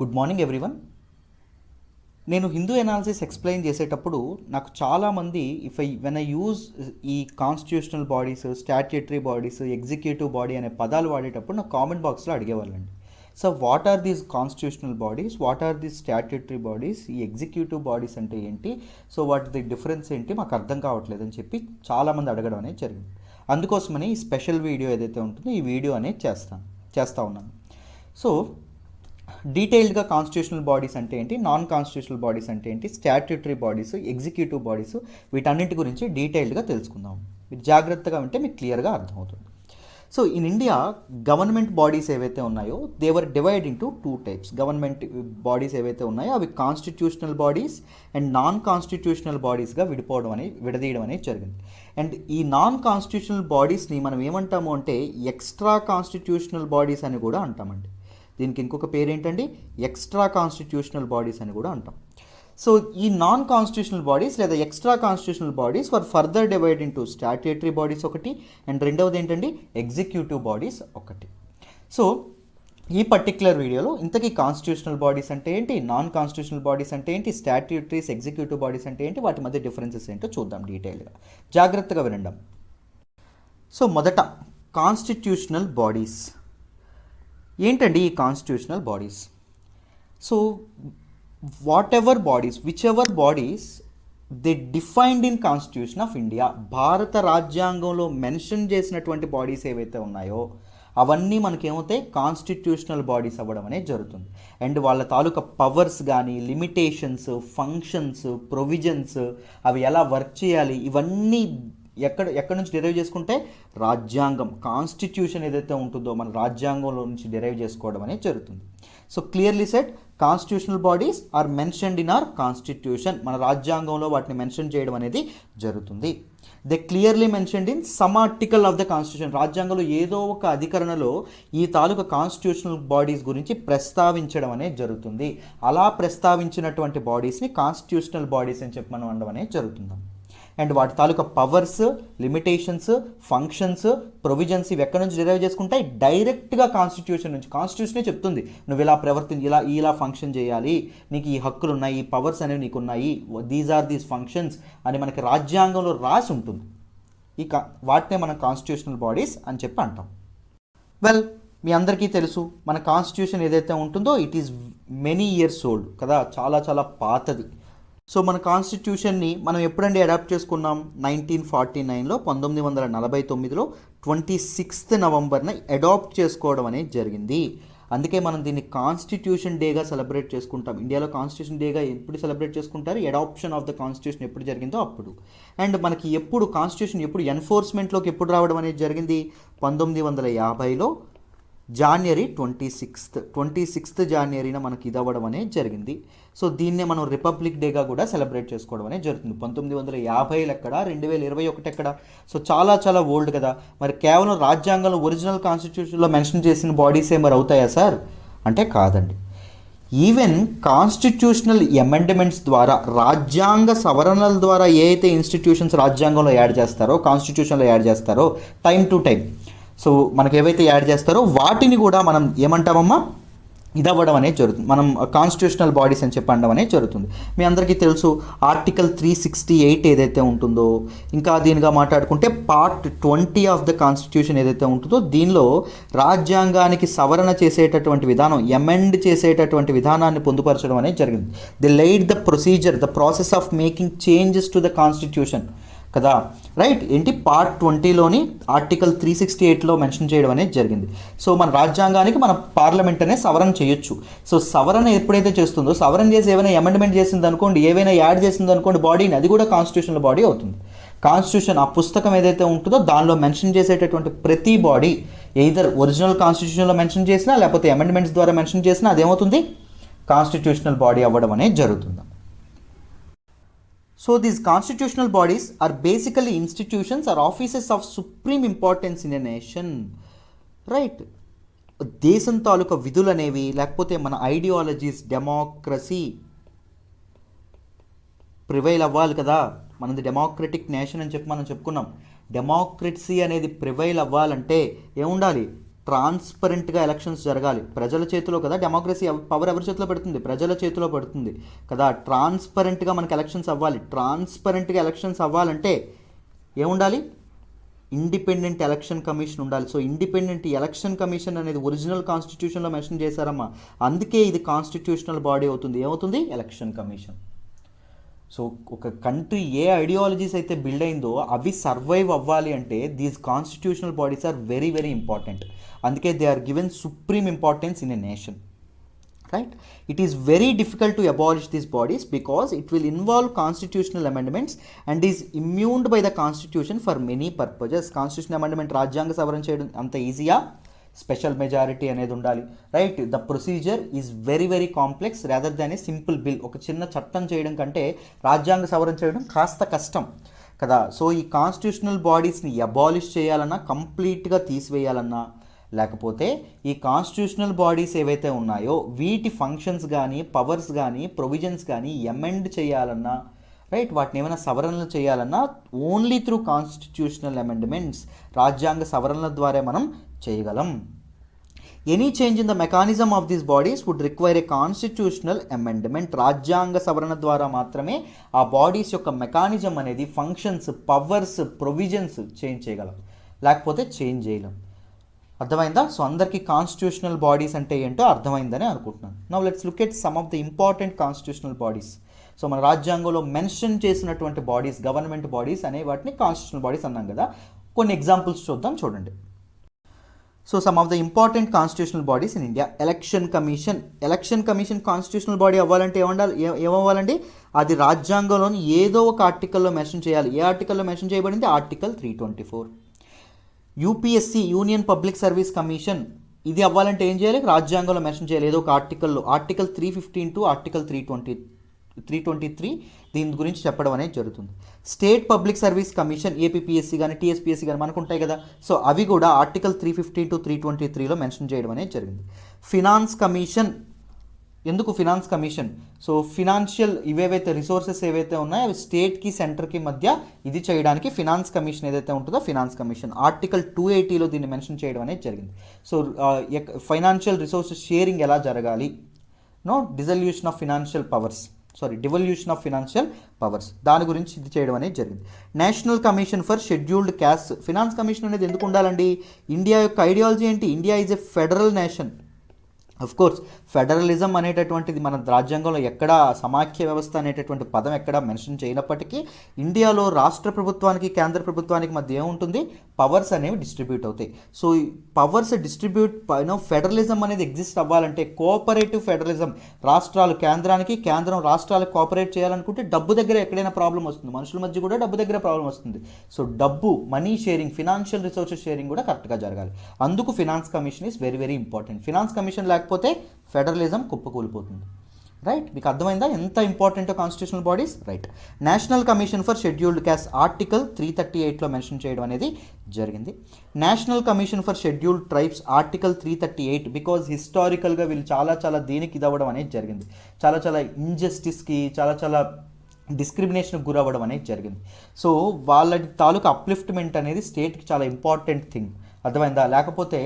Good morning everyone. నేను Hindu analysis explain చేసేటప్పుడు నాకు చాలామంది వెన్ ఐ యూజ్ ఈ constitutional bodies, statutory bodies, executive body అనే పదాలు వాడేటప్పుడు నాకు కామెంట్ బాక్స్లో అడిగేవాళ్ళండి. So what are these constitutional bodies, what are these statutory bodies, ఈ ఎగ్జిక్యూటివ్ బాడీస్ అంటే ఏంటి, సో వాటి డిఫరెన్స్ ఏంటి మాకు అర్థం కావట్లేదు అని చెప్పి చాలామంది అడగడం అనేది జరిగింది. అందుకోసమని ఈ స్పెషల్ వీడియో ఏదైతే ఉంటుందో ఈ వీడియో అనేది చేస్తూ ఉన్నాను. సో డీటెయిల్డ్గా కాన్స్టిట్యూషనల్ బాడీస్ అంటే ఏంటి, నాన్ కాన్స్టిట్యూషనల్ బాడీస్ అంటే ఏంటి, స్టాట్యూటరీ బాడీస్, ఎగ్జిక్యూటివ్ బాడీస్, వీటన్నింటి గురించి డీటెయిల్డ్గా తెలుసుకుందాం. మీరు జాగ్రత్తగా ఉంటే మీకు క్లియర్గా అర్థమవుతుంది. So in India government bodies ఏవైతే ఉన్నాయో they are divide into two types. Government bodies ఏవైతే ఉన్నాయో అవి constitutional bodies and non constitutional బాడీస్గా విడదీయడం అనేది జరిగింది. అండ్ ఈ నాన్ కాన్స్టిట్యూషనల్ బాడీస్ని మనం ఏమంటాము అంటే ఎక్స్ట్రా కాన్స్టిట్యూషనల్ బాడీస్ అని కూడా అంటామండి. దీనికి ఇంకొక పేరు ఏంటండి, ఎక్స్ట్రా కాన్స్టిట్యూషనల్ బాడీస్ అని కూడా అంటాం. సో ఈ నాన్ కాన్స్టిట్యూషనల్ బాడీస్ లేదా extra constitutional bodies were further divide into statutory bodies ఒకటి అండ్ రెండవది ఏంటండి ఎగ్జిక్యూటివ్ బాడీస్ ఒకటి. సో ఈ పర్టిక్యులర్ వీడియోలో ఇంతకీ కాన్స్టిట్యూషనల్ బాడీస్ అంటే ఏంటి, నాన్ కాన్స్టిట్యూషనల్ బాడీస్ అంటే ఏంటి, స్టాట్యూటరీస్, ఎగ్జిక్యూటివ్ బాడీస్ అంటే ఏంటి, వాటి మధ్య డిఫరెన్సెస్ ఏంటో చూద్దాం డీటెయిల్గా. జాగ్రత్తగా వినండి. సో మొదట కాన్స్టిట్యూషనల్ బాడీస్ ఏంటండి ఈ constitutional bodies. So which ever bodies they defined in constitution of India, భారత రాజ్యాంగంలో మెన్షన్ చేసినటువంటి బాడీస్ ఏవైతే ఉన్నాయో అవన్నీ మనకేమవుతాయి కాన్స్టిట్యూషనల్ బాడీస్ అవ్వడం అనేది జరుగుతుంది. అండ్ వాళ్ళ తాలూకా పవర్స్ కానీ, లిమిటేషన్స్, ఫంక్షన్స్, ప్రొవిజన్స్, అవి ఎలా వర్క్ చేయాలి, ఇవన్నీ ఎక్కడి నుంచి డిరైవ్ చేసుకుంటే రాజ్యాంగం, కాన్స్టిట్యూషన్ ఏదైతే ఉంటుందో మన రాజ్యాంగంలో నుంచి డిరైవ్ చేసుకోవడం అనేది జరుగుతుంది. So clearly set constitutional bodies are mentioned in our constitution, మన రాజ్యాంగంలో వాటిని మెన్షన్ చేయడం అనేది జరుగుతుంది. They clearly mentioned in some article of the constitution, రాజ్యాంగంలో ఏదో ఒక అధికరణలో ఈ తాలూకా కాన్స్టిట్యూషనల్ బాడీస్ గురించి ప్రస్తావించడం అనేది జరుగుతుంది. అలా ప్రస్తావించినటువంటి బాడీస్ని కాన్స్టిట్యూషనల్ బాడీస్ అని చెప్పి మనం అనడం అనేది జరుగుతుంది. అండ్ వాటి తాలూకా పవర్స్, లిమిటేషన్స్, ఫంక్షన్స్, ప్రొవిజన్స్ ఇవి ఎక్కడి నుంచి డిరైవ్ చేసుకుంటాయి, డైరెక్ట్గా కాన్స్టిట్యూషన్ నుంచి. కాన్స్టిట్యూషనే చెప్తుంది నువ్వు ఇలా ఇలా ఫంక్షన్ చేయాలి, నీకు ఈ హక్కులు ఉన్నాయి, ఈ పవర్స్ అనేవి నీకు ఉన్నాయి, దీస్ ఆర్ దీస్ ఫంక్షన్స్ అని మనకి రాజ్యాంగంలో రాసి ఉంటుంది. వాటినే మనం కాన్స్టిట్యూషనల్ బాడీస్ అని చెప్పి అంటాం. వెల్, మీ అందరికీ తెలుసు మన కాన్స్టిట్యూషన్ ఏదైతే ఉంటుందో it is many years old కదా, చాలా చాలా పాతది. సో మన కాన్స్టిట్యూషన్ని మనం ఎప్పుడండి అడాప్ట్ చేసుకున్నాం, 1949లో 1949లో 26 నవంబర్న అడాప్ట్ చేసుకోవడం అనేది జరిగింది. అందుకే మనం దీన్ని కాన్స్టిట్యూషన్ డేగా సెలబ్రేట్ చేసుకుంటాం. ఇండియాలో కాన్స్టిట్యూషన్ డేగా ఎప్పుడు సెలబ్రేట్ చేసుకుంటారు, అడాప్షన్ ఆఫ్ ద కాన్స్టిట్యూషన్ ఎప్పుడు జరిగిందో అప్పుడు. అండ్ మనకి కాన్స్టిట్యూషన్ ఎప్పుడు ఎన్ఫోర్స్మెంట్లోకి ఎప్పుడు రావడం అనేది జరిగింది, 1950లో January 26th జాన్వరిన మనకి ఇది అవ్వడం అనేది జరిగింది. సో దీన్నే మనం రిపబ్లిక్ డేగా కూడా సెలబ్రేట్ చేసుకోవడం అనేది జరుగుతుంది. 1950 ఎక్కడ, 2021 ఎక్కడ, సో చాలా చాలా ఓల్డ్ కదా. మరి కేవలం రాజ్యాంగంలో ఒరిజినల్ కాన్స్టిట్యూషన్లో మెన్షన్ చేసిన బాడీసే మరి అవుతాయా సార్ అంటే కాదండి. ఈవెన్ కాన్స్టిట్యూషనల్ అమెండ్మెంట్స్ ద్వారా, రాజ్యాంగ సవరణల ద్వారా ఏ అయితే ఇన్స్టిట్యూషన్స్ రాజ్యాంగంలో యాడ్ చేస్తారో, కాన్స్టిట్యూషన్లో యాడ్ చేస్తారో టైం టు టైం, సో మనకి ఏవైతే యాడ్ చేస్తారో వాటిని కూడా మనం ఏమంటామమ్మా, ఇది అవ్వడం అనేది జరుగుతుంది. మనం కాన్స్టిట్యూషనల్ బాడీస్ అని చెప్పి అనడం అనేది జరుగుతుంది. మీ అందరికీ తెలుసు ఆర్టికల్ 368 ఏదైతే ఉంటుందో, ఇంకా దీనిగా మాట్లాడుకుంటే పార్ట్ 20 ఆఫ్ ద కాన్స్టిట్యూషన్ ఏదైతే ఉంటుందో దీనిలో రాజ్యాంగానికి సవరణ చేసేటటువంటి విధానం, అమెండ్ చేసేటటువంటి విధానాన్ని పొందుపరచడం అనేది జరిగింది. The లైడ్ the procedure, the process of making changes to the constitution కదా, రైట్. ఏంటి పార్ట్ 20లోని ఆర్టికల్ 368లో మెన్షన్ చేయడం అనేది జరిగింది. సో మన రాజ్యాంగానికి మన పార్లమెంట్ అనేది సవరణ చేయొచ్చు. సో సవరణ ఎప్పుడైతే చేస్తుందో, సవరణ చేసి ఏమైనా అమెండ్మెంట్ చేసింది అనుకోండి, ఏవైనా యాడ్ చేసింది అనుకోండి బాడీని, అది కూడా కాన్స్టిట్యూషనల్ బాడీ అవుతుంది. కాన్స్టిట్యూషన్ ఆ పుస్తకం ఏదైతే ఉంటుందో దానిలో మెన్షన్ చేసేటటువంటి ప్రతి బాడీ ఎయిదర్ ఒరిజినల్ కాన్స్టిట్యూషన్లో మెన్షన్ చేసినా లేకపోతే అమెండ్మెంట్స్ ద్వారా మెన్షన్ చేసినా అదేమవుతుంది, కాన్స్టిట్యూషనల్ బాడీ అవ్వడం అనేది జరుగుతుంది. So these constitutional bodies are basically institutions or offices of supreme importance in a nation, right? దేశం తాలూకా విధులు అనేవి లేకపోతే మన ఐడియాలజీస్, డెమోక్రసీ ప్రివైల్ అవ్వాలి కదా. మనది డెమోక్రటిక్ నేషన్ అని చెప్పి మనం చెప్పుకున్నాం. డెమోక్రసీ అనేది ప్రివైల్ అవ్వాలంటే ఏముండాలి, ట్రాన్స్పరెంట్గా ఎలక్షన్స్ జరగాలి. ప్రజల చేతిలో కదా డెమోక్రసీ, పవర్ ఎవరి చేతిలో పెడుతుంది? ప్రజల చేతిలో పడుతుంది కదా. ట్రాన్స్పరెంట్గా మనకి ఎలక్షన్స్ అవ్వాలి. ట్రాన్స్పరెంట్గా ఎలక్షన్స్ అవ్వాలంటే ఏముండాలి? ఇండిపెండెంట్ ఎలక్షన్ కమిషన్ ఉండాలి. సో ఇండిపెండెంట్ ఎలక్షన్ కమిషన్ అనేది ఒరిజినల్ కాన్స్టిట్యూషన్లో మెన్షన్ చేశారమ్మా. అందుకే ఇది కాన్స్టిట్యూషనల్ బాడీ అవుతుంది. ఏమవుతుంది? Election commission. సో ఒక కంట్రీ ఏ ఐడియాలజీస్ అయితే బిల్డ్ అయిందో అవి సర్వైవ్ అవ్వాలి అంటే these constitutional bodies are very very important. అందుకే they are given supreme importance in a nation. Right? It is very difficult to abolish these bodies because it will involve constitutional amendments and is immune by the constitution for many purposes. Constitutional amendment రాజ్యాంగ సవరణ చేయడం అంత ఈజీయా? Special majority అనేది ఉండాలి. Right? The procedure is very very complex rather than A simple bill. ఒక చిన్న చట్టం చేయడం కంటే రాజ్యాంగ సవరణ చేయడం కాస్త కష్టం కదా. సో ఈ కాన్స్టిట్యూషనల్ బాడీస్ని అబాలిష్ చేయాలన్నా, కంప్లీట్గా తీసివేయాలన్నా, లేకపోతే ఈ కాన్స్టిట్యూషనల్ బాడీస్ ఏవైతే ఉన్నాయో వీటి ఫంక్షన్స్ కానీ, పవర్స్ కానీ, ప్రొవిజన్స్ కానీ ఎమెండ్ చేయాలన్నా, రైట్, వాటిని ఏమైనా సవరణలు చేయాలన్నా ఓన్లీ త్రూ కాన్స్టిట్యూషనల్ అమెండ్మెంట్స్, రాజ్యాంగ సవరణల ద్వారా మనం చేయగలం. Any change in the mechanism of these bodies would require a constitutional amendment. రాజ్యాంగ సవరణ ద్వారా మాత్రమే ఆ బాడీస్ యొక్క మెకానిజం అనేది, ఫంక్షన్స్, పవర్స్, ప్రొవిజన్స్ చేంజ్ చేయగలం, లేకపోతే చేంజ్ చేయలేం. అర్థమైందా? సో అందరికీ కాన్స్టిట్యూషనల్ బాడీస్ అంటే ఏంటో అర్థమైందని అనుకుంటున్నాను. Now let's look at some of the important constitutional bodies. So మన రాజ్యాంగంలో మెన్షన్ చేసినటువంటి బాడీస్, గవర్నమెంట్ బాడీస్ అనే వాటిని కాన్స్టిట్యూషనల్ బాడీస్ అన్నాం కదా. కొన్ని ఎగ్జాంపుల్స్ చూద్దాం, చూడండి. So some of the important constitutional bodies in India. Election commission. Election commission constitutional body అవ్వాలంటే ఏమవ్వాలండి? అది రాజ్యాంగంలోని ఏదో ఒక ఆర్టికల్లో మెన్షన్ చేయాలి. ఏ ఆర్టికల్లో మెన్షన్ చేయబడింది? Article 324. UPSC, union public service commission, ఇది అవ్వాలంటే ఏం చేయాలి? రాజ్యాంగంలో మెన్షన్ చేయాలి ఏదో ఒక ఆర్టికల్లో. ఆర్టికల్ 315 టు ఆర్టికల్ 323 దీని గురించి చెప్పడం అనేది జరుగుతుంది. State public service commission, APPSC కానీ, టీఎస్పీఎస్సీ కానీ మనకు ఉంటాయి కదా. సో అవి కూడా ఆర్టికల్ 315 టు 323లో మెన్షన్ చేయడం అనేది జరిగింది. Finance commission. ఎందుకు ఫినాన్స్ కమిషన్? సో ఫినాన్షియల్ ఇవేవైతే రిసోర్సెస్ ఏవైతే ఉన్నాయో అవి స్టేట్కి, సెంటర్కి మధ్య ఇది చేయడానికి ఫినాన్స్ కమిషన్ ఏదైతే ఉంటుందో ఫినాన్స్ కమిషన్. ఆర్టికల్ 280లో దీన్ని మెన్షన్ చేయడం అనేది జరిగింది. సో ఫైనాన్షియల్ రిసోర్సెస్ షేరింగ్ ఎలా జరగాలి, డివల్యూషన్ ఆఫ్ ఫినాన్షియల్ పవర్స్, దాని గురించి ఇది చేయడం అనేది జరిగింది. National commission for scheduled caste. Finance commission అనేది ఎందుకు ఉండాలండి? ఇండియా యొక్క ఐడియాలజీ ఏంటి? India is a federal nation. Of course federalism అనేటటువంటిది మన రాజ్యాంగంలో ఎక్కడా, సమాఖ్య వ్యవస్థ అనేటటువంటి పదం ఎక్కడా మెన్షన్ చేయనప్పటికీ ఇండియాలో రాష్ట్ర ప్రభుత్వానికి, కేంద్ర ప్రభుత్వానికి మధ్య ఏముంటుంది? పవర్స్ అనేవి డిస్ట్రిబ్యూట్ అవుతాయి. సో ఈ పవర్స్ డిస్ట్రిబ్యూట్ ఫెడరలిజం అనేది ఎగ్జిస్ట్ అవ్వాలంటే, కోఆపరేటివ్ ఫెడరలిజం, రాష్ట్రాలు కేంద్రానికి, కేంద్రం రాష్ట్రాలకు కోఆపరేట్ చేయాలనుకుంటే డబ్బు దగ్గర ఎక్కడైనా ప్రాబ్లం వస్తుంది. మనుషుల మధ్య కూడా డబ్బు దగ్గర ప్రాబ్లం వస్తుంది. సో డబ్బు, money sharing, financial resources sharing కూడా కరెక్ట్గా జరగాలి. అందుకు finance commission is very very important. Finance commission లేకపోతే ఫెడరలిజం కుప్పకూలిపోతుంది. రైట్? మీకు అర్థమైందా ఎంత important constitutional bodies? Right. National commission for scheduled caste article 338లో మెన్షన్ చేయడం అనేది జరిగింది. National commission for scheduled tribes article 338 because హిస్టారికల్గా వీళ్ళు చాలా దీనికి ఇదవ్వడం అనేది జరిగింది. చాలా ఇంజస్టిస్కి, చాలా డిస్క్రిమినేషన్కి గురవ్వడం అనేది జరిగింది. సో వాళ్ళ తాలూకు అప్లిఫ్ట్మెంట్ అనేది స్టేట్కి చాలా ఇంపార్టెంట్ థింగ్. అర్థమైందా? లేకపోతే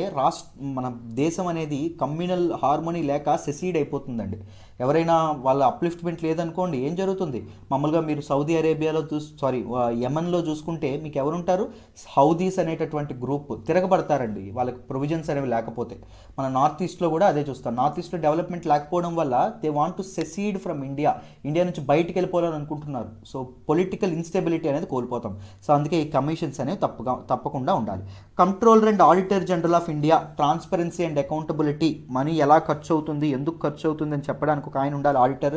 మన దేశం అనేది కమ్యూనల్ హార్మోనీ లేక సెసీడ్ అయిపోతుందండి. ఎవరైనా వాళ్ళ అప్లిఫ్ట్మెంట్ లేదనుకోండి ఏం జరుగుతుంది? మామూలుగా మీరు సౌదీ అరేబియాలో యమన్లో చూసుకుంటే మీకు ఎవరుంటారు? హౌదీస్ అనేటటువంటి గ్రూప్ తిరగబడతారండి వాళ్ళకి ప్రొవిజన్స్ అనేవి లేకపోతే. మన నార్త్ ఈస్ట్లో కూడా అదే చూస్తాం. నార్త్ ఈస్ట్లో డెవలప్మెంట్ లేకపోవడం వల్ల they want to secede from India నుంచి బయటికి వెళ్ళిపోవాలని అనుకుంటున్నారు. సో పొలిటికల్ ఇన్స్టెబిలిటీ అనేది కోల్పోతాం. సో అందుకే ఈ కమిషన్స్ అనేవి తప్పకుండా ఉండాలి. Controller and auditor general of India, transparency and accountability, money ఎలా ఖర్చు అవుతుంది, ఎందుకు ఖర్చు అవుతుంది అని చెప్పడానికి ఒక ఆయన ఉండాలి, ఆడిటర్.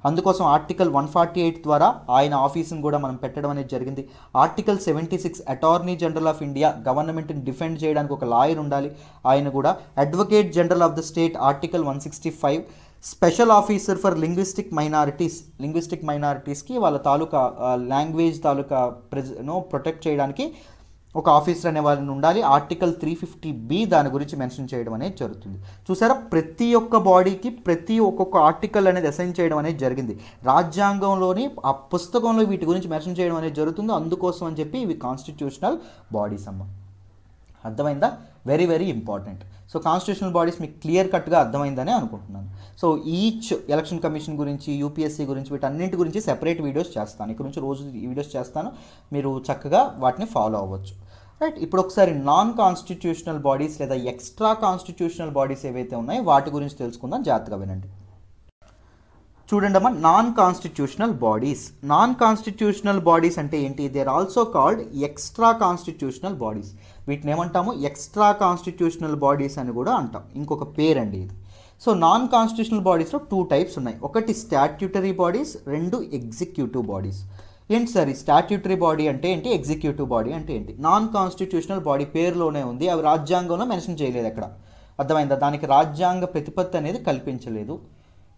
అందుకోసం ఆర్టికల్ 148 ద్వారా ఆయన ఆఫీస్ని కూడా మనం పెట్టడం అనేది జరిగింది. Article 76 attorney general of India, గవర్నమెంట్ని డిఫెండ్ చేయడానికి ఒక లాయర్ ఉండాలి, ఆయన కూడా. Advocate general of the state article 165. Special officer for linguistic మైనారిటీస్కి వాళ్ళ తాలూకా లాంగ్వేజ్ తాలూకా ప్రొటెక్ట్ చేయడానికి ఒక ఆఫీసర్ అనే వాళ్ళని ఉండాలి. ఆర్టికల్ 350B దాని గురించి మెన్షన్ చేయడం అనేది జరుగుతుంది. చూసారా, ప్రతి ఒక్క బాడీకి ఒక్కొక్క ఆర్టికల్ అనేది అసైన్ చేయడం అనేది జరిగింది. రాజ్యాంగంలోని ఆ పుస్తకంలో వీటి గురించి మెన్షన్ చేయడం అనేది జరుగుతుంది. అందుకోసం అని చెప్పి ఇవి కాన్స్టిట్యూషనల్ బాడీస్ అమ్మ. అర్థమైందా? Very very important. So constitutional bodies మీకు క్లియర్ కట్గా అర్థమైందని అనుకుంటున్నాను. సో ఈచ్ ఎలక్షన్ కమిషన్ గురించి, యూపీఎస్సీ గురించి, వీటన్నింటి గురించి సెపరేట్ వీడియోస్ చేస్తాను. ఇక్కడ నుంచి రోజు ఈ వీడియోస్ చేస్తాను, మీరు చక్కగా వాటిని ఫాలో అవ్వచ్చు. రైట్, ఇప్పుడు ఒకసారి నాన్ కాన్స్టిట్యూషనల్ బాడీస్ లేదా ఎక్స్ట్రా కాన్స్టిట్యూషనల్ బాడీస్ ఏవైతే ఉన్నాయో వాటి గురించి తెలుసుకుందాం, జాగ్రత్తగా వినండి. చూడండి అమ్మా, non constitutional bodies. Non constitutional bodies అంటే ఏంటి? They are also called extra constitutional bodies. వీటిని ఏమంటాము? ఎక్స్ట్రా కాన్స్టిట్యూషనల్ బాడీస్ అని కూడా అంటాం, ఇంకొక పేరండి ఇది. సో నాన్ కాన్స్టిట్యూషనల్ బాడీస్లో 2 టైప్స్ ఉన్నాయి. ఒకటి స్టాట్యూటరీ బాడీస్, 2 ఎగ్జిక్యూటివ్ బాడీస్. ఏంటి సార్ ఈ స్టాట్యూటరీ బాడీ అంటే ఏంటి, ఎగ్జిక్యూటివ్ బాడీ అంటే ఏంటి? నాన్ కాన్స్టిట్యూషనల్ బాడీ పేరులోనే ఉంది, అవి రాజ్యాంగంలో మెన్షన్ చేయలేదు ఎక్కడ, అర్థమైందా? దానికి రాజ్యాంగ ప్రతిపత్తి అనేది కల్పించలేదు.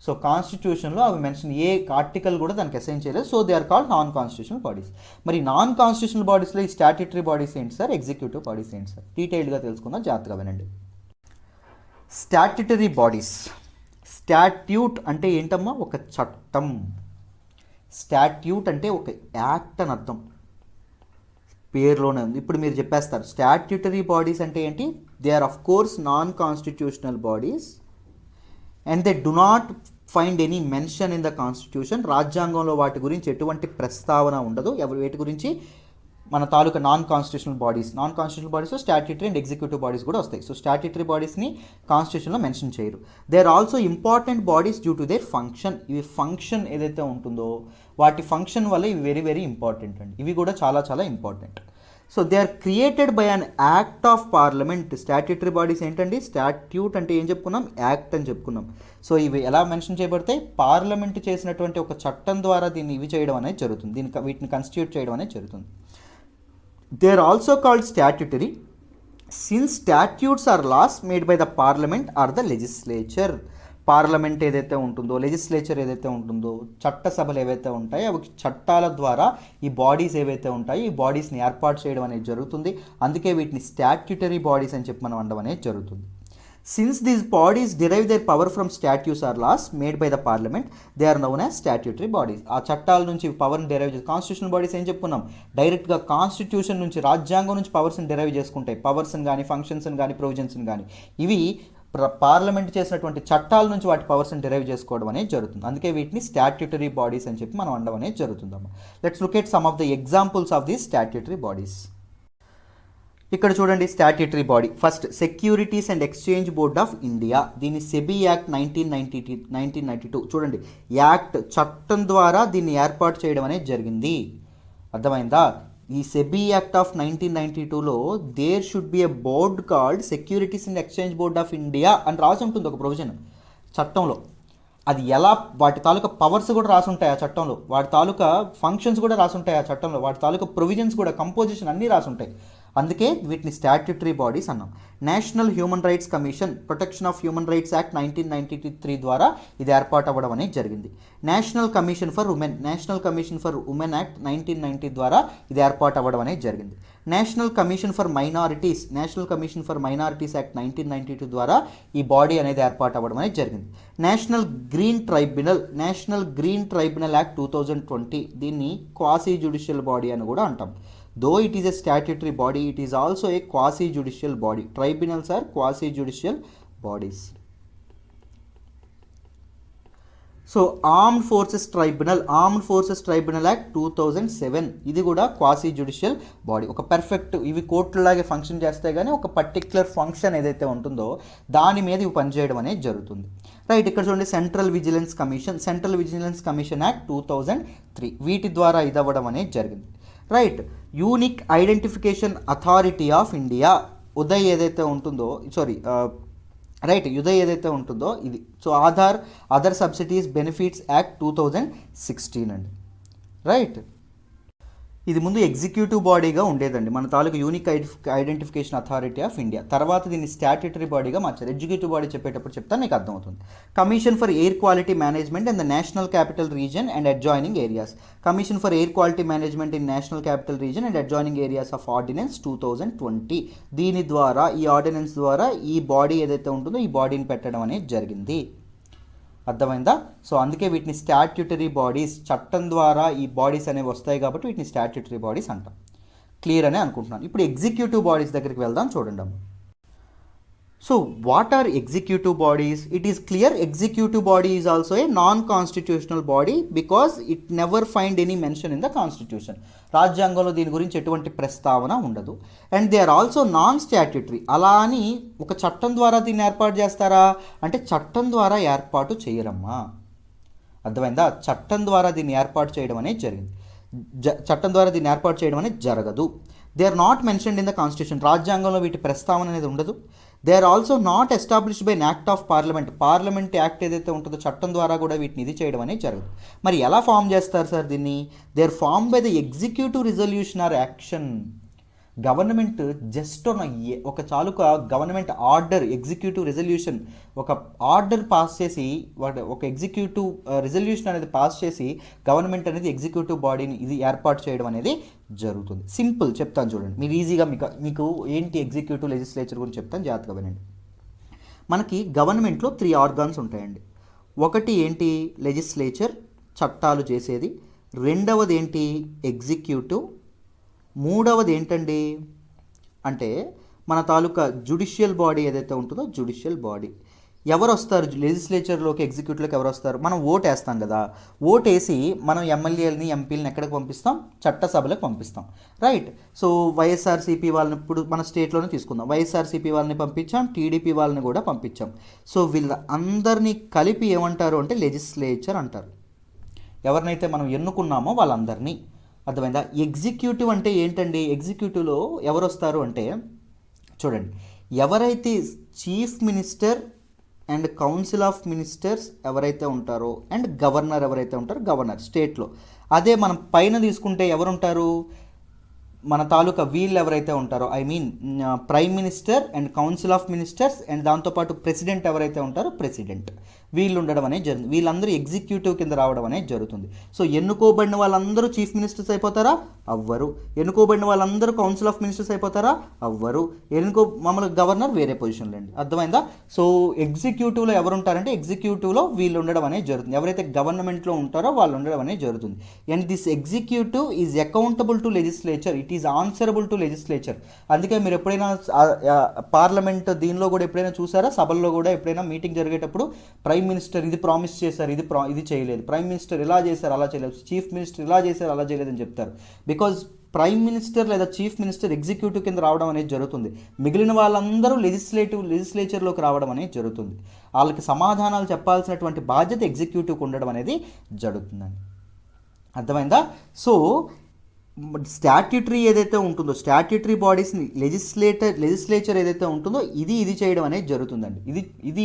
సో కాన్స్టిట్యూషన్లో అవి మెన్షన్, ఏ ఆర్టికల్ కూడా దానికి అసైన్ చేయలేదు. So they are called non constitutional bodies. మరి నాన్ కాన్స్టిట్యూషనల్ బాడీస్లో ఈ స్టాట్యూటరీ బాడీస్ ఏంటి సార్, ఎగ్జిక్యూటివ్ బాడీస్ ఏంటి సార్? డీటెయిల్డ్గా తెలుసుకుందాం, జాగ్రత్తగా వినండి. Statutory bodies. స్టాట్యూట్ అంటే ఏంటమ్మా? ఒక చట్టం. స్టాట్యూట్ అంటే ఒక యాక్ట్ అని అర్థం, పేరులోనే ఉంది. ఇప్పుడు మీరు చెప్పేస్తారు స్టాట్యూటరీ బాడీస్ అంటే ఏంటి? They are of course non constitutional bodies and they do not find any mention in the constitution. రాజ్యాంగంలో వాటి గురించి ఎటువంటి ప్రస్తావన ఉండదు. వేటి గురించి? మన తాలూకా non constitutional bodies statutory and executive bodies కూడా వస్తాయి. సో స్టాట్యూటరీ బాడీస్ని కాన్స్టిట్యూషన్లో మెన్షన్ చేయరు. They are also important bodies due to their function. ఇవి ఫంక్షన్ ఏదైతే ఉంటుందో వాటి ఫంక్షన్ వల్ల ఇవి వెరీ వెరీ ఇంపార్టెంట్ అండి. ఇవి కూడా చాలా చాలా important. So they are created by an act of parliament. Statutory bodies ఏంటండి? స్టాట్యూట్ అంటే ఏం చెప్పుకున్నాం? యాక్ట్ అని చెప్పుకున్నాం. సో ఇవి ఎలా మెన్షన్ చేయబడతాయి? పార్లమెంట్ చేసినటువంటి ఒక చట్టం ద్వారా దీన్ని ఇవి చేయడం అనేది జరుగుతుంది, వీటిని కన్స్టిట్యూట్ చేయడం అనేది జరుగుతుంది. They are also called statutory since statutes are laws made by the parliament or the legislature. Parliament ఏదైతే ఉంటుందో, లెజిస్లేచర్ ఏదైతే ఉంటుందో, చట్టసభలు ఏవైతే ఉంటాయో అవి చట్టాల ద్వారా ఈ బాడీస్ ఏవైతే ఉంటాయో ఈ బాడీస్ని ఏర్పాటు చేయడం అనేది జరుగుతుంది. అందుకే వీటిని స్టాట్యూటరీ బాడీస్ అని చెప్పి మనం అనడం అనేది జరుగుతుంది. Since these bodies derive their power from statutes or laws made by the parliament, they are known as statutory bodies. ఆ చట్టాల నుంచి పవర్ని డెరైవ్ చేసి, కాన్స్టిట్యూషనల్ బాడీస్ ఏం చెప్పుకున్నాం? డైరెక్ట్గా కాన్స్టిట్యూషన్ నుంచి, రాజ్యాంగం నుంచి పవర్స్ని డెరైవ్ చేసుకుంటాయి. పవర్స్ని కానీ, ఫంక్షన్స్ని కానీ, ప్రొవిజన్స్ని కానీ. ఇవి పార్లమెంట్ చేసినటువంటి చట్టాల నుంచి వాటి పవర్స్ని డెరైవ్ చేసుకోవడం అనేది జరుగుతుంది. అందుకే వీటిని స్టాట్యూటరీ బాడీస్ అని చెప్పి మనం అనడం అనేది జరుగుతుందమ్మా. Let's look at some of the examples of these statutory bodies. ఇక్కడ చూడండి statutory body. First securities and exchange board of India. దీన్ని సెబీ యాక్ట్ 1992. చూడండి, యాక్ట్ చట్టం ద్వారా దీన్ని ఏర్పాటు చేయడం అనేది జరిగింది, అర్థమైందా? ఈ సెబీ యాక్ట్ ఆఫ్ 1992లో there should be a board called securities and exchange board of India అని రాసి ఉంటుంది ఒక ప్రొవిజన్ చట్టంలో. అది ఎలా, వాటి తాలూకా పవర్స్ కూడా రాసి ఉంటాయి ఆ చట్టంలో, వాటి తాలూకా ఫంక్షన్స్ కూడా రాసి ఉంటాయి ఆ చట్టంలో, వాటి తాలూకా ప్రొవిజన్స్ కూడా, కంపోజిషన్ అన్నీ రాసి ఉంటాయి. అందుకే వీటిని స్టాట్యూటరీ బాడీస్ అన్నాం. National human rights commission, protection of human rights act 1993 ద్వారా ఇది ఏర్పాటు అవ్వడం అనేది జరిగింది. National commission for women act 1990 ద్వారా ఇది ఏర్పాటు అవ్వడం అనేది జరిగింది. National commission for minorities act 1992 ద్వారా ఈ బాడీ అనేది ఏర్పాటు అవ్వడం అనేది జరిగింది. నేషనల్ గ్రీన్ ట్రైబ్యునల్ యాక్ట్ 2020, దీన్ని క్వాసీ జ్యుడిషియల్ బాడీ అని కూడా అంటాం. Though it is a statutory body, it is also a quasi-judicial body. Tribunals are quasi-judicial bodies. So, Armed Forces Tribunal Act 2007, ఇది కూడా quasi-judicial body. ఒక పర్ఫెక్ట్, ఇవి కోర్టులాగే function చేస్తే కానీ ఒక పర్టిక్యులర్ ఫంక్షన్ ఏదైతే ఉంటుందో దాని మీద ఇవి పనిచేయడం అనేది జరుగుతుంది. రైట్, ఇక్కడ చూడండి సెంట్రల్ విజిలెన్స్ కమిషన్ యాక్ట్ 2003, వీటి ద్వారా ఇది అవ్వడం అనేది జరిగింది. Right, unique identification authority of India, Uday ఏదైతే ఉంటుందో ఇది. So other subsidies benefits act 2016 అండి. రైట్, ఇది ముందు ఎగ్జిక్యూటివ్ బాడీగా ఉండేదండి, మన తాలూకు unique identification authority of India. తర్వాత దీన్ని స్టాట్యూటరీ బాడీగా మార్చారు. ఎగ్జిక్యూటివ్ బాడీ చెప్పేటప్పుడు చెప్తాను, మీకు అర్థమవుతుంది. Commission for air quality management in the national capital region and adjoining areas. Commission for air quality management in national capital region and adjoining areas of ordinance 2020. దీని ద్వారా, ఈ ఆర్డినెన్స్ ద్వారా ఈ బాడీ ఏదైతే ఉంటుందో ఈ బాడీని పెట్టడం అనేది జరిగింది, అర్థమైందా? సో అందుకే వీటిని స్టాట్యూటరీ బాడీస్, చట్టం ద్వారా ఈ బాడీస్ అనేవి వస్తాయి కాబట్టి వీటిని స్టాట్యూటరీ బాడీస్ అంటాం. క్లియర్ అని అనుకుంటున్నాను. ఇప్పుడు ఎగ్జిక్యూటివ్ బాడీస్ దగ్గరికి వెళ్దాం. చూడండి, so what are executive bodies? It is clear executive body is also a non constitutional body because it never find any mention in the constitution. రాజ్యాంగంలో దీని గురించి ఎటువంటి ప్రస్తావన ఉండదు. And they are also non statutory. అలా అని ఒక చట్టం ద్వారా దీన్ని ఏర్పాటు చేస్తారా అంటే చట్టం ద్వారా ఏర్పాటు చేయరమ్మా. అర్థమైందా? చట్టం ద్వారా దీన్ని ఏర్పాటు చేయడం అనేది జరిగింది. చట్టం ద్వారా దీన్ని ఏర్పాటు చేయడం అనేది జరగదు. They are not mentioned in the constitution. రాజ్యాంగంలో వీటి ప్రస్తావన అనేది ఉండదు. They are also not established by an act of parliament. Parliament act ఏదైతే ఉంటుందో చట్టం ద్వారా కూడా వీటిని ఇది చేయడం అనేది జరగదు. మరి ఎలా ఫామ్ చేస్తారు సార్ దీన్ని? They are form by the executive resolution or action. Government just ఒక తాలూకా గవర్నమెంట్ ఆర్డర్, ఎగ్జిక్యూటివ్ రెజల్యూషన్, ఒక ఆర్డర్ పాస్ చేసి ఒక ఎగ్జిక్యూటివ్ రెజల్యూషన్ అనేది పాస్ చేసి గవర్నమెంట్ అనేది ఎగ్జిక్యూటివ్ బాడీని ఇది ఏర్పాటు చేయడం అనేది జరుగుతుంది. సింపుల్ చెప్తాను చూడండి, మీరు ఈజీగా మీకు ఏంటి ఎగ్జిక్యూటివ్ లెజిస్లేచర్ గురించి చెప్తాను, జాగ్రత్తగా వినండి. మనకి గవర్నమెంట్లో 3 ఆర్గాన్స్ ఉంటాయండి. ఒకటి ఏంటి? లెజిస్లేచర్, చట్టాలు చేసేది. రెండవది ఏంటి? ఎగ్జిక్యూటివ్. మూడవది ఏంటండి అంటే మన తాలూకా జ్యుడిషియల్ బాడీ ఏదైతే ఉంటుందో జ్యుడిషియల్ బాడీ. ఎవరు వస్తారు లెజిస్లేచర్లోకి, ఎగ్జిక్యూటివ్లోకి ఎవరు వస్తారు? మనం ఓటు వేస్తాం కదా, ఓటు వేసి మనం ఎమ్మెల్యేలని, ఎంపీలని ఎక్కడికి పంపిస్తాం? చట్టసభలకు పంపిస్తాం, రైట్? సో వైఎస్ఆర్సీపీ వాళ్ళని ఇప్పుడు మన స్టేట్లోనే తీసుకుందాం. వైఎస్ఆర్సీపీ వాళ్ళని పంపించాం, టీడీపీ వాళ్ళని కూడా పంపించాం. సో వీళ్ళ అందరినీ కలిపి ఏమంటారు అంటే లెజిస్లేచర్ అంటారు. ఎవరినైతే మనం ఎన్నుకున్నామో వాళ్ళందరినీ. అర్థమైందా? ఎగ్జిక్యూటివ్ అంటే ఏంటండి? ఎగ్జిక్యూటివ్లో ఎవరు వస్తారు అంటే చూడండి, ఎవరైతే chief minister and council of ministers ఎవరైతే ఉంటారో అండ్ గవర్నర్ ఎవరైతే ఉంటారో, గవర్నర్ స్టేట్లో. అదే మనం పైన తీసుకుంటే ఎవరుంటారు? మన తాలూకా వీళ్ళు ఎవరైతే ఉంటారో, I mean prime minister and council of ministers and దాంతోపాటు ప్రెసిడెంట్ ఎవరైతే ఉంటారో ప్రెసిడెంట్, వీళ్ళు ఉండడం అనేది జరుగుతుంది. వీళ్ళందరూ ఎగ్జిక్యూటివ్ కింద రావడం అనేది జరుగుతుంది. సో ఎన్నుకోబడిన వాళ్ళందరూ చీఫ్ మినిస్టర్స్ అయిపోతారా? అవ్వరు. ఎన్నుకోబడిన వాళ్ళందరూ కౌన్సిల్ ఆఫ్ మినిస్టర్స్ అయిపోతారా? అవ్వరు. మామూలుగా గవర్నర్ వేరే పొజిషన్లో అండి. అర్థమైందా? సో ఎగ్జిక్యూటివ్లో ఎవరు ఉంటారంటే ఎగ్జిక్యూటివ్లో వీళ్ళు ఉండడం అనేది జరుగుతుంది. ఎవరైతే గవర్నమెంట్లో ఉంటారో వాళ్ళు ఉండడం అనేది జరుగుతుంది. And this executive is accountable to legislature, it is answerable to legislature. అందుకే మీరు ఎప్పుడైనా పార్లమెంట్ దీనిలో కూడా ఎప్పుడైనా చూసారా? సభల్లో కూడా ఎప్పుడైనా మీటింగ్ జరిగేటప్పుడు ప్రైమ్ మినిస్టర్ ఇది ప్రామిస్ చేశారు, ఇది చేయలేదు, ప్రైమ్ మినిస్టర్ ఇలా చేశారు, అలా చేయలేదు, చీఫ్ మినిస్టర్ ఇలా చేశారు, అలా చేయలేదని చెప్తారు. బికాజ్ ప్రైమ్ మినిస్టర్ లేదా చీఫ్ మినిస్టర్ ఎగ్జిక్యూటివ్ కింద రావడం అనేది జరుగుతుంది. మిగిలిన వాళ్ళందరూ లెజిస్లేచర్లోకి రావడం అనేది జరుగుతుంది. వాళ్ళకి సమాధానాలు చెప్పాల్సినటువంటి బాధ్యత ఎగ్జిక్యూటివ్కి ఉండడం అనేది జరుగుతుందండి. అర్థమైందా? సో స్టాట్యూటరీ ఏదైతే ఉంటుందో, స్టాట్యూటరీ బాడీస్ని లెజిస్లేచర్ ఏదైతే ఉంటుందో ఇది చేయడం అనేది జరుగుతుందండి. ఇది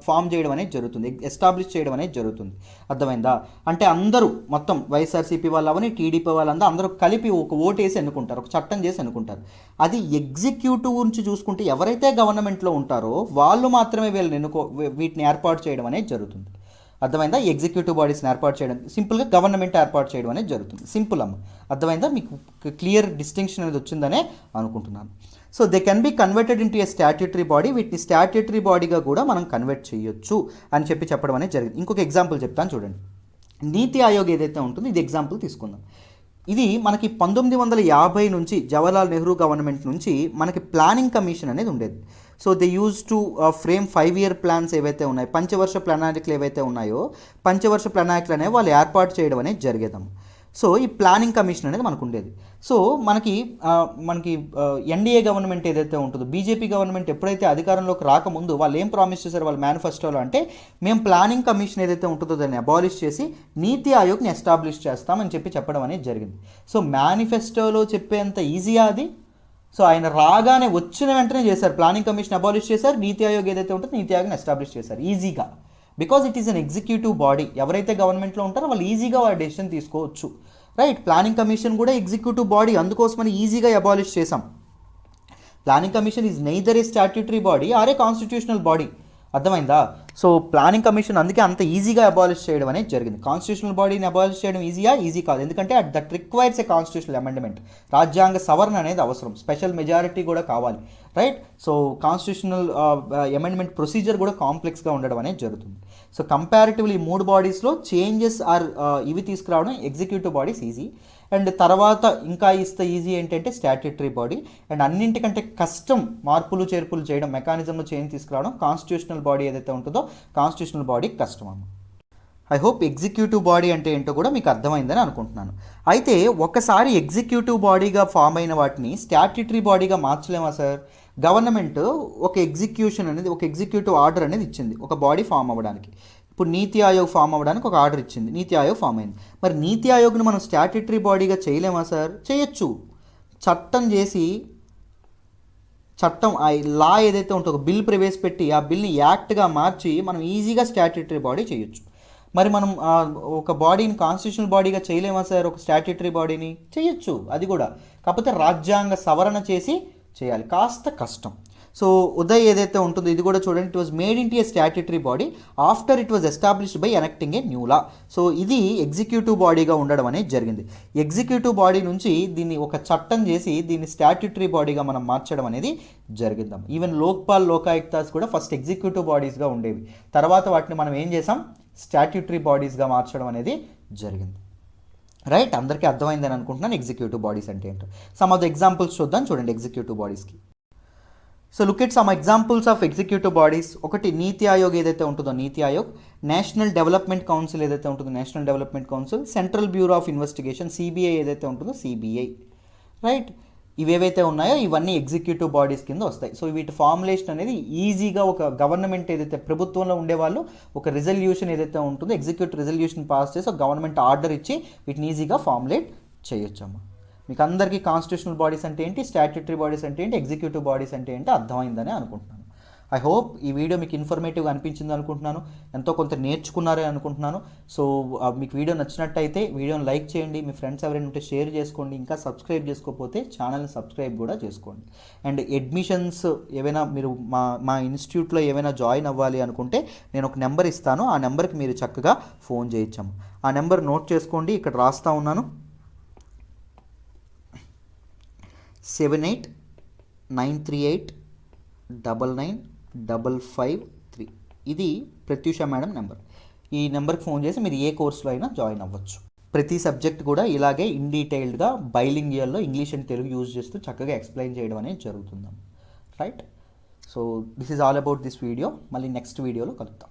ఫామ్ చేయడం అనేది జరుగుతుంది, ఎస్టాబ్లిష్ చేయడం అనేది జరుగుతుంది. అర్థమైందా? అంటే అందరూ మొత్తం వైఎస్ఆర్సీపీ వాళ్ళు అవని, టీడీపీ వాళ్ళందరూ అందరూ కలిపి ఒక ఓటు వేసి ఎన్నుకుంటారు, ఒక చట్టం చేసి ఎన్నుకుంటారు. అది ఎగ్జిక్యూటివ్ గురించి చూసుకుంటే ఎవరైతే గవర్నమెంట్లో ఉంటారో వాళ్ళు మాత్రమే వీటిని ఏర్పాటు చేయడం అనేది జరుగుతుంది. అర్థమైందా? ఎగ్జిక్యూటివ్ బాడీస్ని ఏర్పాటు చేయడం, సింపుల్గా గవర్నమెంట్ ఏర్పాటు చేయడం అనేది జరుగుతుంది. సింపుల్ అమ్మ. అర్థమైందా? మీకు క్లియర్ డిస్టింక్షన్ అనేది వచ్చిందనే అనుకుంటున్నాను. So they can be converted into A statutory body. వీటిని స్టాట్యూటరీ బాడీగా కూడా మనం కన్వర్ట్ చేయొచ్చు అని చెప్పడం అనేది జరిగింది. ఇంకొక ఎగ్జాంపుల్ చెప్తాను చూడండి. నీతి ఆయోగ్ ఏదైతే ఉంటుందో ఇది ఎగ్జాంపుల్ తీసుకుందాం. ఇది మనకి 1950 నుంచి జవహర్లాల్ నెహ్రూ గవర్నమెంట్ నుంచి మనకి ప్లానింగ్ కమిషన్ అనేది ఉండేది. So they use to frame 5-year plans ఏవైతే ఉన్నాయో, పంచవర్ష ప్రణాళికలు ఏవైతే ఉన్నాయో, పంచవర్ష ప్రణాళికలు అనేవి వాళ్ళు ఏర్పాటు చేయడం అనేది జరిగేదాము. సో ఈ ప్లానింగ్ కమిషన్ అనేది మనకు ఉండేది. సో మనకి ఎన్డీఏ గవర్నమెంట్ ఏదైతే ఉంటుందో, బీజేపీ గవర్నమెంట్ ఎప్పుడైతే అధికారంలోకి రాకముందు వాళ్ళు ఏం ప్రామిస్ చేశారు వాళ్ళ మేనిఫెస్టోలో అంటే, మేము ప్లానింగ్ కమిషన్ ఏదైతే ఉంటుందో దాన్ని అబాలిష్ చేసి నీతి ఆయోగ్ని ఎస్టాబ్లిష్ చేస్తామని చెప్పడం అనేది జరిగింది. సో మేనిఫెస్టోలో చెప్పేంత ఈజీయా అది? సో ఆయన రాగానే వచ్చిన వెంటనే చేశారు, ప్లానింగ్ కమిషన్ అబాలిష్ చేశారు, నీతి ఆయోగ్ ఏదైతే ఉంటుందో నీతి ఆయోగ్ని ఎస్టాబ్లిష్ చేశారు ఈజీగా. Because it is an executive body. ఎవరైతే గవర్నమెంట్లో ఉంటారో వాళ్ళు ఈజీగా వాళ్ళ డెసిషన్ తీసుకోవచ్చు, రైట్? ప్లానింగ్ కమిషన్ కూడా ఎగ్జిక్యూటివ్ బాడీ, అందుకోసమని ఈజీగా అబాలిష్ చేసాం. Planning commission is neither a statutory body or a constitutional body. అర్థమైందా? సో ప్లానింగ్ కమిషన్ అందుకే అంత ఈజీగా అబాలిష్ చేయడం అనేది జరిగింది. కాన్స్టిట్యూషనల్ బాడీని అబాలిష్ చేయడం ఈజీ కాదు, ఎందుకంటే that requires a constitutional amendment. రాజ్యాంగ సవరణ అనేది అవసరం, స్పెషల్ మెజారిటీ కూడా కావాలి, right? So constitutional amendment procedure కూడా కాంప్లెక్స్గా ఉండడం అనేది జరుగుతుంది. సో కంపారిటివ్లీ ఈ 3 బాడీస్లో చేంజెస్ ఇవి తీసుకురావడం ఎగ్జిక్యూటివ్ బాడీస్ ఈజీ. అండ్ తర్వాత ఇంకా ఇస్తే ఈజీ ఏంటంటే స్టాట్యుటరీ బాడీ. అండ్ అన్నింటికంటే కష్టం మార్పులు చేర్పులు చేయడం, మెకానిజంలో చేంజ్ తీసుకురావడం కాన్స్టిట్యూషనల్ బాడీ ఏదైతే ఉంటుందో కాన్స్టిట్యూషనల్ బాడీ కష్టం అమ్మ. ఐ హోప్ ఎగ్జిక్యూటివ్ బాడీ అంటే ఏంటో కూడా మీకు అర్థమైందని అనుకుంటున్నాను. అయితే ఒకసారి ఎగ్జిక్యూటివ్ బాడీగా ఫామ్ అయిన వాటిని స్టాట్యుటరీ బాడీగా మార్చలేమా సార్? గవర్నమెంట్ ఒక ఎగ్జిక్యూటివ్ ఆర్డర్ అనేది ఇచ్చింది ఒక బాడీ ఫామ్ అవ్వడానికి. ఇప్పుడు నీతి ఆయోగ్ ఫామ్ అవ్వడానికి ఒక ఆర్డర్ ఇచ్చింది, నీతి ఆయోగ్ ఫామ్ అయింది. మరి నీతి ఆయోగ్ను మనం స్టాట్యుటరీ బాడీగా చేయలేమా సార్? చేయొచ్చు. చట్టం ఆ లా ఏదైతే ఉంటుందో ఒక బిల్ ప్రవేశపెట్టి ఆ బిల్ని యాక్ట్గా మార్చి మనం ఈజీగా స్టాట్యుటరీ బాడీ చేయొచ్చు. మరి మనం ఒక బాడీని కాన్స్టిట్యూషనల్ బాడీగా చేయలేమా సార్? ఒక స్టాట్యుటరీ బాడీని చేయొచ్చు, అది కూడా. కాకపోతే రాజ్యాంగ సవరణ చేసి చేయాలి, కాస్త కష్టం. సో ఉదయ్ ఏదైతే ఉంటుందో ఇది కూడా చూడండి, it was made into a statutory body after it was established by enacting a new law. So ఇది ఎగ్జిక్యూటివ్ బాడీగా ఉండడం అనేది జరిగింది. ఎగ్జిక్యూటివ్ బాడీ నుంచి దీన్ని ఒక చట్టం చేసి దీన్ని స్టాట్యుటరీ బాడీగా మనం మార్చడం అనేది జరిగిందాం. ఈవెన్ లోక్పాల్, లోకాయుక్తాస్ కూడా ఫస్ట్ ఎగ్జిక్యూటివ్ బాడీస్గా ఉండేవి, తర్వాత వాటిని మనం ఏం చేసాం, స్టాట్యుటరీ బాడీస్గా మార్చడం అనేది జరిగింది. రైట్, అందరికీ అర్థమైందని అనుకుంటున్నాను ఎగ్జిక్యూటివ్ బాడీస్ అంటే ఏంటో. సమ్ ఆఫ్ ద ఎగ్జాంపుల్స్ చూద్దాం చూడండి ఎగ్జిక్యూటివ్ బాడీస్కి. So look at some examples of executive bodies. ఒకటి నీతి ఆయోగ్ ఏదైతే ఉంటుందో నీతి ఆయోగ్, నేషనల్ డెవలప్మెంట్ కౌన్సిల్ ఏదైతే ఉంటుందో national development council, central bureau of investigation CBI ఏదైతే ఉంటుందో సిబిఐ. రైట్, ఇవేవైతే ఉన్నాయో ఇవన్నీ ఎగ్జిక్యూటివ్ బాడీస్ కింద వస్తాయి. సో వీటి ఫార్ములేషన్ అనేది ఈజీగా ఒక గవర్నమెంట్ ఏదైతే ప్రభుత్వంలో ఉండేవాళ్ళు ఒక రిజల్యూషన్ ఏదైతే ఉంటుందో ఎగ్జిక్యూటివ్ రిజల్యూషన్ పాస్ చేసి ఒక గవర్నమెంట్ ఆర్డర్ ఇచ్చి వీటిని ఈజీగా ఫార్ములేట్ చేయొచ్చమ్మా. మీకు అందరికీ కాన్స్టిట్యూషనల్ బాడీస్ అంటే ఏంటి, స్టాట్యుటరీ బాడీస్ అంటే ఏంటి, ఎగ్జిక్యూటివ్ బాడీస్ అంటే ఏంటి అర్థమైందని అనుకుంటున్నాను. ఐ హోప్ ఈ వీడియో మీకు ఇన్ఫర్మేటివ్గా అనిపించింది అనుకుంటున్నాను, ఎంతో కొంత నేర్చుకున్నారే అనుకుంటున్నాను. సో మీకు వీడియో నచ్చినట్టయితే వీడియోని లైక్ చేయండి, మీ ఫ్రెండ్స్ ఎవరైనా ఉంటే షేర్ చేసుకోండి, ఇంకా సబ్స్క్రైబ్ చేసుకోకపోతే ఛానల్ని సబ్స్క్రైబ్ కూడా చేసుకోండి. అండ్ అడ్మిషన్స్ ఏవైనా మీరు మా ఇన్స్టిట్యూట్లో ఏమైనా జాయిన్ అవ్వాలి అనుకుంటే నేను ఒక నెంబర్ ఇస్తాను, ఆ నెంబర్కి మీరు చక్కగా ఫోన్ చేయొచ్చాము. ఆ నెంబర్ నోట్ చేసుకోండి, ఇక్కడ రాస్తా ఉన్నాను, 7893899553. ఇది ప్రత్యూష మేడం నెంబర్. ఈ నెంబర్కి ఫోన్ చేసి మీరు ఏ కోర్సులో అయినా జాయిన్ అవ్వచ్చు. ప్రతి సబ్జెక్ట్ కూడా ఇలాగే ఇన్ డీటెయిల్డ్గా బైలింగ్యువల్లో ఇంగ్లీష్ అండ్ తెలుగు యూజ్ చేస్తూ చక్కగా ఎక్స్ప్లెయిన్ చేయడం అనేది జరుగుతుంది. Right, so this is all about this video. మళ్ళీ నెక్స్ట్ వీడియోలో కలుద్దాం.